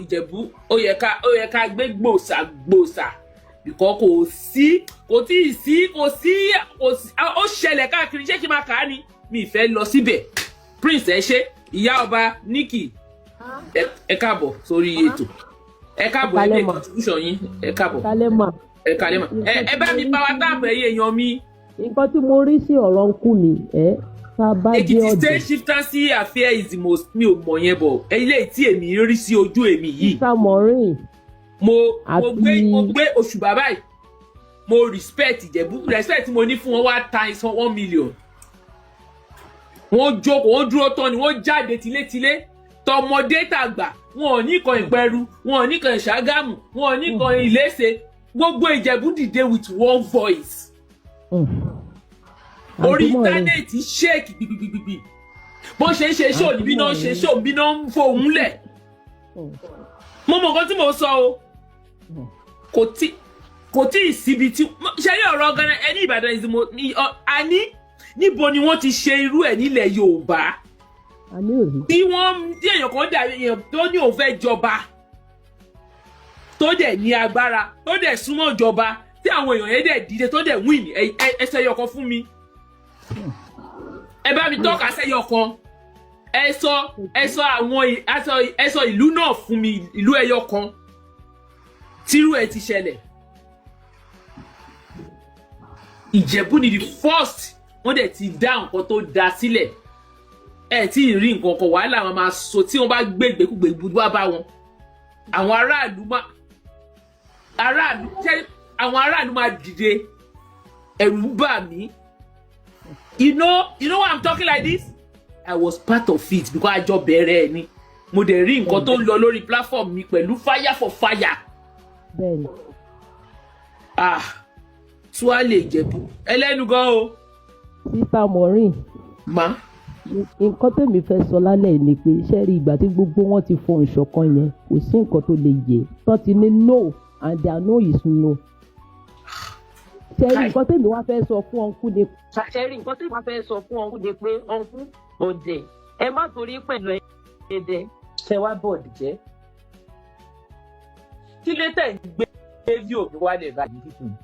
Ìjẹ̀bú ó yẹ ká gbé gbòòsà because kò tí ì sí ó ṣẹlẹ̀ káàkiri ṣé kí n máa kà á ni mi fẹ́ lọ síbẹ̀. Prince ẹ ṣé ìyá ọba Nikki ẹ káàbọ̀ sórí ètò ẹ káàbọ̀ ilé contribution yín ẹ káàbọ̀ ẹ kálẹ̀ mọ́ ẹ bá mi power tap ẹ̀yẹ èèyàn mi. Nǹkan tí mo rí sí ọ̀rọ̀ ń kú mi Èkìtì state chieftaincy affair is the most mi ò mọ̀ yẹn bọ̀ ilé tí èmi rí sí ojú èmi yìí. mo gbé oṣù bàbá yìí mo respect Ìjẹ̀bú respect mo ní fún wọn wá times 1 million. wọ́n jókòó wọ́n dúró tán ni wọ́n jáde tilétilé tọmọdé tàgbà wọn ò ní kan Ìpẹ́rù wọn ò ní kan Ṣàgámù wọn ò ní kan Ìléṣe gbogbo Ìjẹ̀bú dìde with one voice. Orí íńtánẹ́ẹ̀tì ṣéèkì gbìgbìgbìgbì bó ṣe ń ṣe ṣó níbí náà ṣe ṣó níbí náà ń fohùn lẹ̀. mo mọ̀ nǹkan tí mo sọ o kò tí ì síbi tí ṣe rí ọ̀rọ̀ gan ẹni Ìbàdàn ìsìnmọ̀ àní níbo ni wọ́n ti ṣe irú ẹ̀ nílẹ̀ Yorùbá tí èèyàn kan dàbí èèyàn tó ní òun fẹ́ jọba tó dẹ̀ ní agbára tó dẹ̀ súnmọ́ ìjọba tí àwọn èèyàn yẹn dẹ̀ dìde tó dẹ̀ win ẹsẹ̀ yọkan fún mi. Ẹ bá mi tọ́ka sẹ́yọ kan ẹ sọ ìlú náà fún mi ìlú ẹyọ kan tírú ẹ ti ṣẹlẹ̀. Ìjẹ̀bú ni the first wọ́n dẹ̀ ti dá nǹkan tó da sílẹ̀ ẹ tí ì rí nǹkan kan wàhálà wọn máa sọ tí wọ́n bá gbé ìgbékúgbé ibùdó wá bá wọn àwọn aráàlú máa dìde ẹ̀rù bà mí. You know why I'm talking like this? I was part of it because àjọ bẹ̀rẹ̀ ẹ̀ ni mo dẹ̀ rí nǹkan tó ń lọ lórí platform mi pẹ̀lú fire for fire. Bẹ́ẹ̀ni. Tuwálé Ìjẹ̀bú ẹlẹ́nu gan o. Sísá Maureen. Ma. Nǹkan tèmi fẹ́ sọ lálẹ́ ni pé iṣẹ́ rí ìgbà tí gbogbo wọn ti fọ ìṣọ̀kan yẹn kò sí nǹkan tó lè yẹ tán ti ní no and their no is no. Ṣẹ́rí nǹkan tèmi wá fẹ́ sọ fún ọ̀nkú ni. Ṣẹ́rí nǹkan tèmi wá fẹ́ sọ fún ọ̀nkú ni pé ọ̀nkú òde ẹ má torí pẹ̀lú ẹ̀ẹ́dẹ̀ ṣẹ wá bọ̀dì jẹ́. Kí ló tẹ̀ ń gbé fídíò mi wálẹ̀ báyìí fífún mi?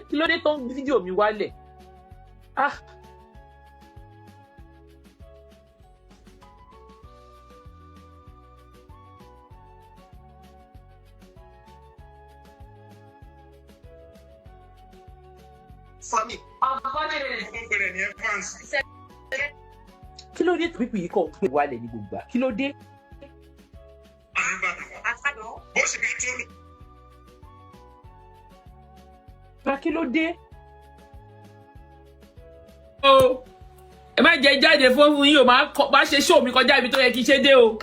Kí ló dé tó ń gbé fídíò mi wálẹ̀? Fami. Kí ló dé tó pípì yìí kàn ń pè wálẹ̀ ní gbogbo kí ló dé? Bó ṣe ká tó lò. Kí ló dé? Ẹ má jẹ jáde fún yín o máa ṣe ṣó mi kọjá ibi tó yẹ kí ṣe dé o.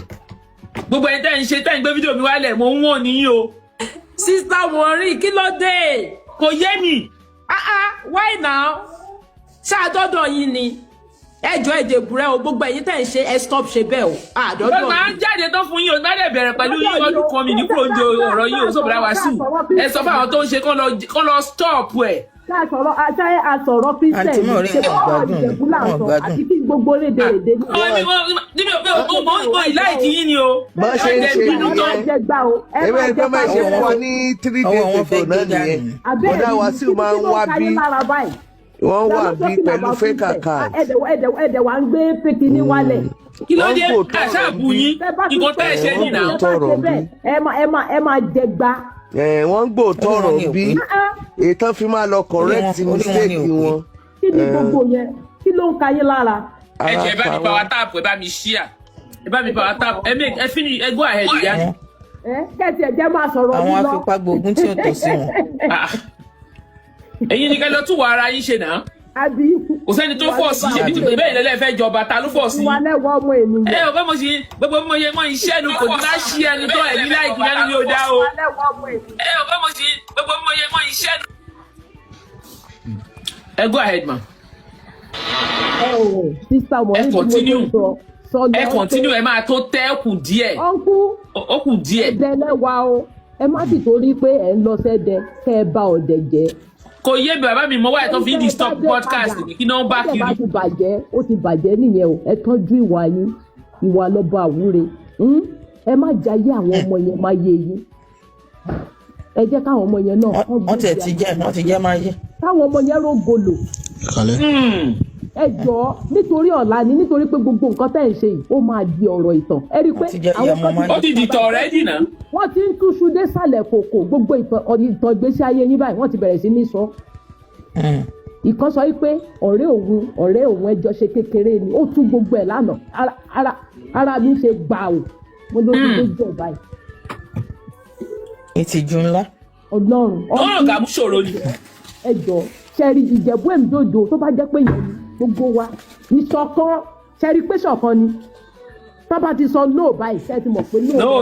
Gbogbo ẹni tẹ́ ń ṣe tẹ́ ń gbé fídíò mi wálẹ̀ mo ń wọ̀n níyìn o. Sister Maureen kí ló dé? Kò yé mi. Why now? Ṣáàdọ́dọ̀ yín ni ẹjọ́ Ìjẹ̀búrẹ́ o gbogbo ẹ̀yin tẹ́ ń ṣe ẹ stop ṣe bẹ́ẹ̀ o. Àdọ́dọ̀ yín. Máa ń jáde tán fún yín o gbádẹ́ bẹ̀rẹ̀ pẹ̀lú yín ọdún kan mi ní kúrò ní ọ̀rọ̀ yín o sóbìrà wá sí. Ẹ sọ fún àwọn tó ń ṣe kọ́ lọ stop ẹ̀. Ṣé àsọ̀rọ̀ Christian ṣe kọ́ Ìjẹ̀bú láǹsọ̀ àti kí gbogbo lédè ní. Níbi ọmọ ìláìkì yín ni o. Bá ṣe ń ṣe nìyẹn ewé ẹgbẹ́ máa ṣe fún wa ní 3 days ago náà nìyẹn bọ́dá Wàsíù máa ń wá bí wọ́n wà bí pẹ̀lú fake account. Ẹ̀dẹ̀ wa ń gbé fake ní wálẹ̀. Kí ló dé àṣàbù yín ìkó tẹ́ ẹ ṣe nìyà. Ẹ máa jẹgba. Wọ́n ń gbò tọrọ bí ètò fi máa lọ correct mistake wọn. Kí ni gbogbo yẹn? Kí ló ń ka yín lára? Ẹ bá mi power tap ẹ bá mi share ẹ bá mi power tap ẹ fi ni ẹ go ahead ya. Kẹ́sì ẹ̀jẹ̀ máa sọ̀rọ̀ àwọn afipágbógun tí ó tọ́ sí wọn. Ẹ̀yin ni ká lọ tún wà ara yín ṣe náà. Àbí. Kò sẹ́ni tó fọ̀ sí ṣèbí tó bẹ́ẹ̀ lẹ́lẹ́ fẹ́ jọba ta ló fọ̀ sí. Wà lẹ́wọ̀ ọmọ ènìyàn. Ọ̀pẹ́ mo sì gbogbo mo yẹ mọ́ iṣẹ́ nu kò ní ká ṣí ẹni tó ẹ̀mí láìkí lẹ́nu ní ọjà o. Ọ̀pẹ́ mo sì gbogbo mo yẹ mọ́ iṣẹ́ nu. Ẹ go ahead ma. Ẹ continue ẹ máa tó tẹ́ ẹ kù díẹ̀. Ó kù díẹ̀. Ẹ̀dẹ̀ lẹ́wà o. Ẹ má sì torí pé ẹ̀ ń lọ sẹ́dẹ̀ kẹ́ ẹ bá ọ̀dẹ̀ jẹ́. Kò yé bàbá mi mọ wáyé tó fi ń disturb podcast kí náà bá kiri. Ó ti bàjẹ́ nìyẹn o ẹ tọ́jú ìwà yín ìwà lọ́ba àwúre ẹ má jayé àwọn ọmọ yẹn má yé yín ẹ jẹ́ káwọn ọmọ yẹn náà wọ́n ti jẹ́ máa yé káwọn ọmọ yẹn rógolo ẹ jọ̀ọ́ nítorí ọ̀la ni nítorí pé gbogbo nǹkan tẹ́ ẹ̀ ń ṣe yìí ó máa di ọ̀rọ̀ ìtàn ẹ rí i pé ó ti dìtọ̀ ọ̀rẹ́ dìnnà. wọ́n ti ń túṣu désàlẹ̀ kòkò gbogbo ìtàn ìgbésí ayé yín báyìí wọ́n ti bẹ̀rẹ̀ sí ní sọ. ìkan sọ wípé ọ̀rẹ́ òun ẹjọ́ ṣe kékeré ni ó tú gbogbo ẹ̀ lánàá ara mi ṣe gbà ó mo ló ti dé jọ báyìí. ìtìjú ńlá. ọlọ́run gàmú ṣòro ni. ẹ jọ̀ọ́ ṣẹ́rí ìjẹ̀bú èmídòdò tó bá jẹ́ pé yẹn ni gbogbo wa ìṣọ̀kan ṣẹ́rí pé ṣọ̀kan ni tábà ti sọ no báyìí ṣe ti mọ̀ pé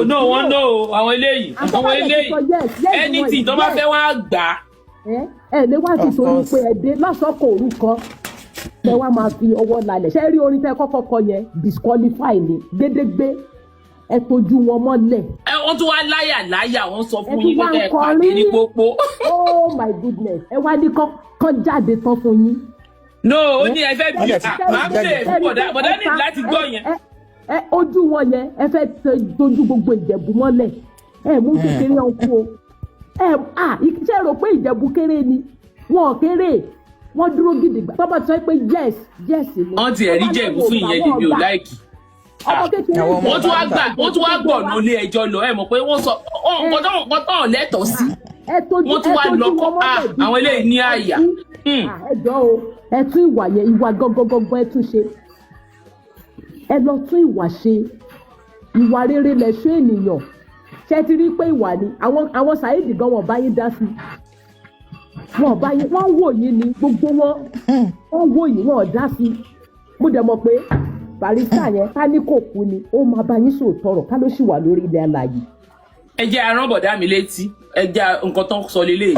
no wọ́n no àwọn eléyìí anything tó bá fẹ́ wá gbà. ẹ lè wá sí torí pé ẹ dé lọ́sọ̀kọ̀ òru kan tẹ wá máa fi ọwọ́ lálẹ́ ṣe rí orin tẹ kọ́kọ́ kọ yẹn disqualify ni gédégbé ẹ tójú wọn mọ́lẹ̀. wọ́n tún wá láyà wọ́n sọ fún yín pé ẹ pàdé ní pópó. Oh my goodness ẹ wá ní kán jáde tán fún yín. No, ó ní ẹ fẹ́ bí máa ń bẹ̀ bọ̀dá ní láti gbọ́ yẹn. Ojú wọn yẹn ẹ fẹ́ dojú gbogbo Ìjẹ̀bú mọ́lẹ̀ ẹ mú kékeré ọkọ o ṣe rò pé Ìjẹ̀bú kéré ni wọn kéré wọn dúró gidigba tọ́ba sọ pé yes ni. wọ́n ti ẹ̀rí Ìjẹ̀bú fún ìyẹn ni mi ò láìkì. wọ́n tún wá gbọ̀ ní ilé ẹjọ́ lọ ẹ mọ̀ pé wọ́n sọ nǹkan tó lẹ́tọ̀ọ́ sí wọ́n tún wá lọ àwọn eléyìí ní àyà. ẹ jọ̀ọ́ o ẹ tún ìwà yẹn ìwà gọgọgọgọ ẹ tún ṣe ẹ lọ tún ìwà ṣe ìwà rere lẹ̀ṣọ́ ènìyàn ṣe ti rí pé ìwà ni àwọn Saheed gan wọn bá yín dá sí wọn wò yín ni gbogbo wọn wò yín wọn dá sí mo dẹ̀ mọ̀ pé barista yẹn ká ní kò kú ni ó máa bá yín sòótọ́ ọ̀rọ̀ ká ló sì wà lórí ilẹ̀ alààyè. ẹ jẹ́ arán bọ̀dá mi létí ẹ jẹ́ nǹkan tó ń sọ lélẹ̀.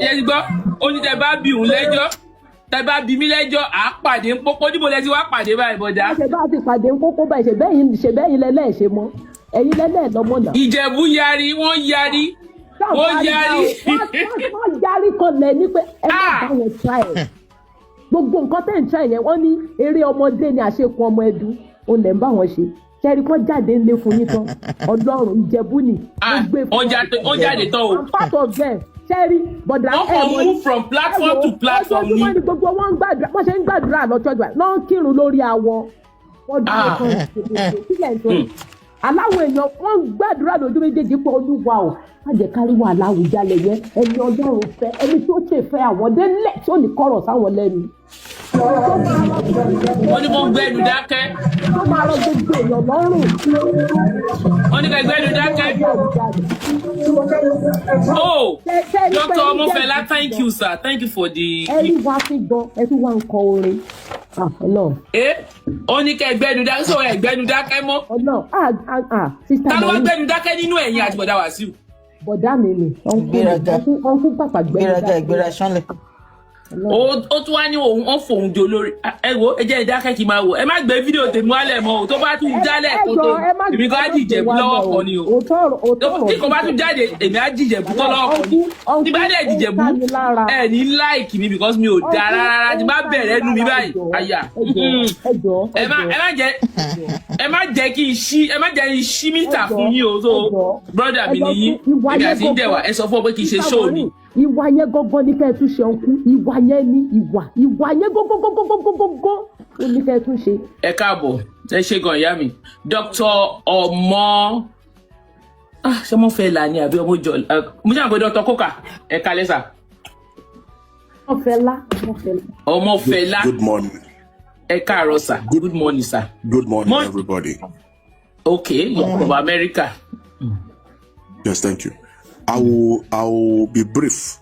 yẹ ti gbọ́ ó ní tẹ bá bí òun lẹ́jọ́ tẹ bá bí mi lẹ́jọ́ à á pàdé ń pópó níbo lẹ ti wá pàdé báyìí bọ̀dá. ṣe bá ti pàdé ń pópó báyìí ṣe bẹ́yìn lẹ́lẹ́ ṣe mọ́ ẹ̀yin lẹ́lẹ́ lọ́mọ náà. Ìjẹ̀bú yarí wọ́n yarí. wọ́n yarí kan lẹ̀ ní pé ẹ má bá wọn tra ẹ̀ gbogbo nǹkan tẹ̀ ń tra ẹ̀ yẹn wọ́n ní eré ọmọdé ni àṣekun ọmọ ẹdú òun lẹ̀ ń bá wọn ṣe kẹ́rì kan jáde ńlẹ̀ fún yín tán Ọlọ́run Ìjẹ̀bú ni ó jáde tán o. I'm part of them kẹ́rì bọ̀dà ẹ̀ wọ́n move from platform to platform ni. ọjọ́ gbogbo wọn gbàdúrà wọ́n ṣe ń gbàdúrà lọ́jọ́ lọ́n kírun lórí awọ wọ́n dúró kan sílẹ̀ tó aláwọ̀ èèyàn wọ́n gbàdúrà lójú méjèèjì pé Olúwa o má jẹ́ kárí wà láwùjalè yẹn ẹni Ọlọ́run fẹ́ ẹni tó ṣe fẹ́ àwọn délẹ̀ tí ò ní kọ̀rọ̀ sáwọn lẹ́nu. wọ́n ní kó gbẹ́nu dákẹ́. tó máa lọ gbogbo èèyàn lọ́rùn. wọ́n ní ká gbẹ́nu dákẹ́. oh Dr. Omofela thank you sir thank you for the. ẹni wá sí gan ẹ tún wá ń kọ orin. ó ní ká gbẹ́nu dákẹ́ sọ ẹ gbẹ́nu dákẹ́ mọ́. ta ló wá gbẹ́nu dákẹ́ nínú ẹ̀yin àti bọ̀dá Wàsíù. bọ̀dá mi ni ọ̀nkú pàpà gbẹ́nu dákẹ́. ìgbéra sánlẹ̀. ó tún wá ní òun ó fòun jò lórí ẹ wo ẹ jẹ́ ìdákẹ́ kí n máa wò ẹ má gbé fídíò tèmi wálẹ̀ mọ́ o tó bá tún jálẹ̀ kó tó èmi kan á dìjẹ̀bú lọ́wọ́ kan ni o tí kò bá tún jáde èmi á dìjẹ̀bú kọ́ lọ́wọ́ kan ni tí bá dẹ̀ dìjẹ̀bú ẹ ní láìkì mi because mi ò da rárá tí bá bẹ̀rẹ̀ nu mi báyìí àyà ẹ má jẹ́ kí n ṣí mítà fún yín o tó brọ́dà mi nìyí èmi àti ń dẹ̀wà ẹ sọ fún ọ pé kì í ṣe ṣóò ni. ìwà yẹn gọ́gọ́ ní kẹ́ ẹ tún ṣe ọkú ìwà yẹn ní ìwà yẹn gọ́gọ́gọ́gọ́gọ́gọ́ ó ní kẹ́ ẹ tún ṣe. ẹ káàbọ̀ ẹ ṣe gan ìyá mi Dr. ọmọ ṣé mo fẹ́ là ní àbí ọmọ jọ mo ṣàǹpẹ Dr. Coker ẹ kalẹ́ sà. Ọmọfẹ́lá. Good morning. ẹ káàárọ̀ sà. Good morning sir. Good morning everybody. Okay, you're from America. Yes, thank you. I will be brief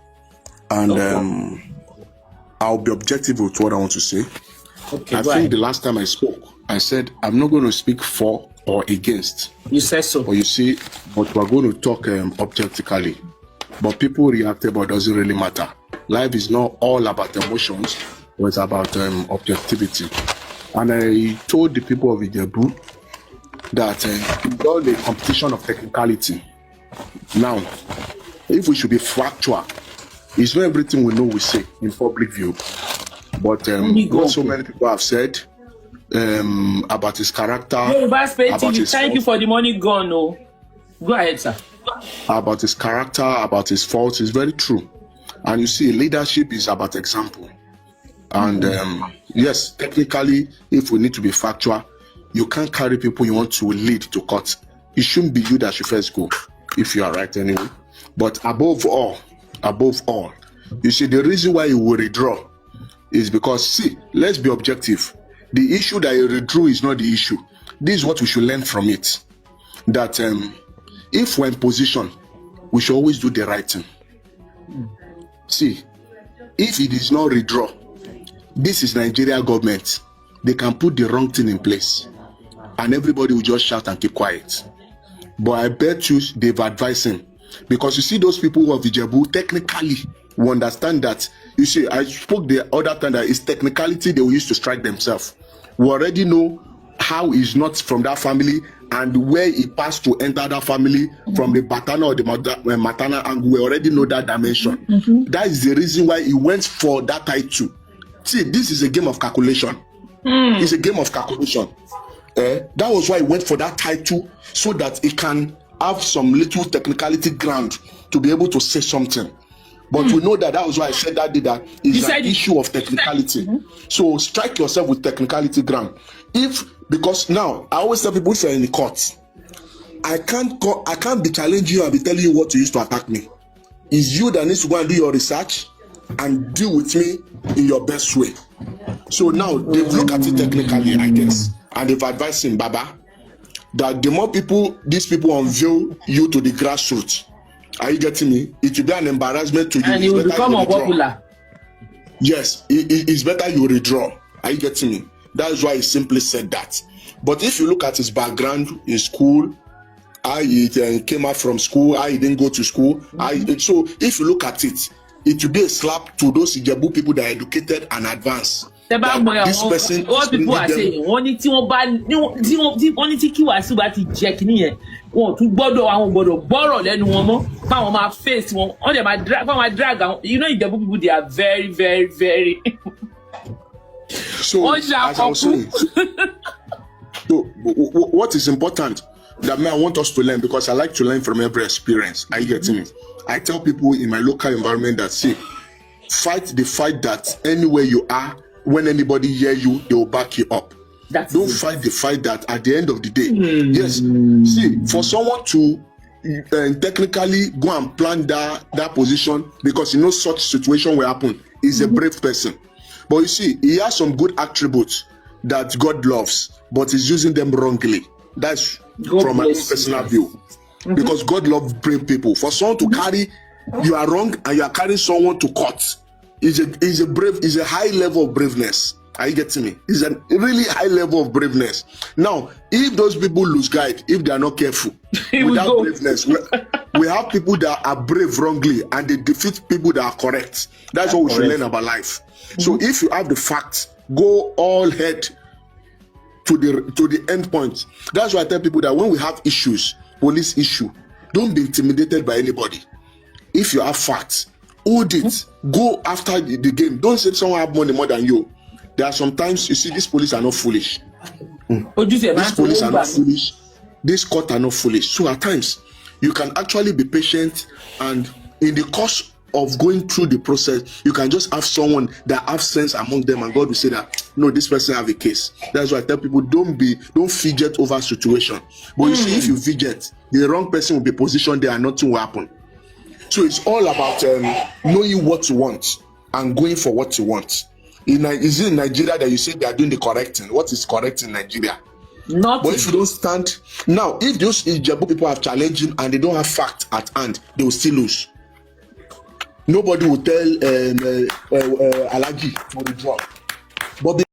and I'll be objective with what I want to say. Okay, I think the last time I spoke, I said I'm not going to speak for or against. You said so. But you see, but we're going to talk objectively. But people reacted, but it doesn't really matter. Life is not all about emotions, but it's about objectivity. And I told the people of Ijebu that it's all a competition of technicality. Now, if we should be factual, it's not everything we know we say in public view. But what so many people have said about his character, about his thank you for the money gone. No, go ahead, sir. About his character, about his faults is very true. And you see, leadership is about example. And yes, technically, if we need to be factual, you can't carry people you want to lead to court. It shouldn't be you that should first go, if you are right anyway. But above all, you see, the reason why you will withdraw is because, see, let's be objective. The issue that you withdrew is not the issue. This is what we should learn from it. That if we're in position, we should always do the right thing. See, if it is not withdraw, this is Nigeria government. They can put the wrong thing in place and everybody will just shout and keep quiet. But I bet you they've advised him. Because you see, those people of Ijebu, technically, we understand that. You see, I spoke the other time that it's technicality they will use to strike themselves. We already know how he's not from that family and where he passed to enter that family from the paternal or the maternal angle. We already know that dimension. That is the reason why he went for that title. See, this is a game of calculation. It's a game of calculation. That was why he went for that title, so that he can have some little technicality ground to be able to say something. But we know that was why I said that day that it's an issue of technicality. So strike yourself with technicality ground. Because now I always tell people, if you're in the court, I can't be challenging you and be telling you what to use to attack me. It's you that needs to go and do your research and deal with me in your best way. So now they've looked at it technically, I guess, and they've advised him, Baba, that the more these people unveil you to the grassroots, are you getting me? It will be an embarrassment to you. And it will become unpopular. Yes, it's better you withdraw. Are you getting me? That's why he simply said that. But if you look at his background in school, how he came out from school, how he didn't go to school, so if you look at it, it will be a slap to those Ijebu people that are educated and advanced. This person, what people are saying, wọ́n ní tí kí Wasiu bá ti jẹ́ kínní yẹn, wọ́n tún gbọ́dọ̀ gbọ́rọ̀ lẹ́nu wọn mọ́, fáwọn máa face wọn, wọ́n dẹ̀ máa drag àwọn, you know, Ijebu people, they are very, very, very. So, as I was saying, so what is important that I want us to learn, because I like to learn from every experience. Are you getting me? I tell people in my local environment that, see, fight the fight that anywhere you are, when anybody hear you, they will back you up. Don't fight the fight that at the end of the day. Yes, see, for someone to technically go and plan that position, because you know such situation will happen, is a brave person. But you see, he has some good attributes that God loves, but he's using them wrongly. That's from my personal view. Because God loves brave people. For someone to carry, you are wrong, and you are carrying someone to court, is a high level of braveness. Are you getting me? It's a really high level of braveness. Now, if those people lose guide, if they are not careful, without braveness, we have people that are brave wrongly and they defeat people that are correct. That's what we should learn about life. So if you have the facts, go all head to the end point. That's why I tell people that when we have issues, police issue, don't be intimidated by anybody. If you have facts, hold it. Go after the game. Don't say someone have money more than you. There are sometimes you see these police are not foolish. These police are not foolish. These court are not foolish. So at times you can actually be patient, and in the course of going through the process, you can just have someone that have sense among them, and God will say that no, this person have a case. That's why I tell people, don't fidget over situation. But you see, if you fidget, the wrong person will be positioned there and nothing will happen. So it's all about knowing what you want and going for what you want. Is it in Nigeria that you say they are doing the correct thing? What is correct in Nigeria? Nothing. But if you don't stand now, if those Ijebu people are challenging and they don't have fact at hand, they will still lose. Nobody will tell Alagi for the drop. But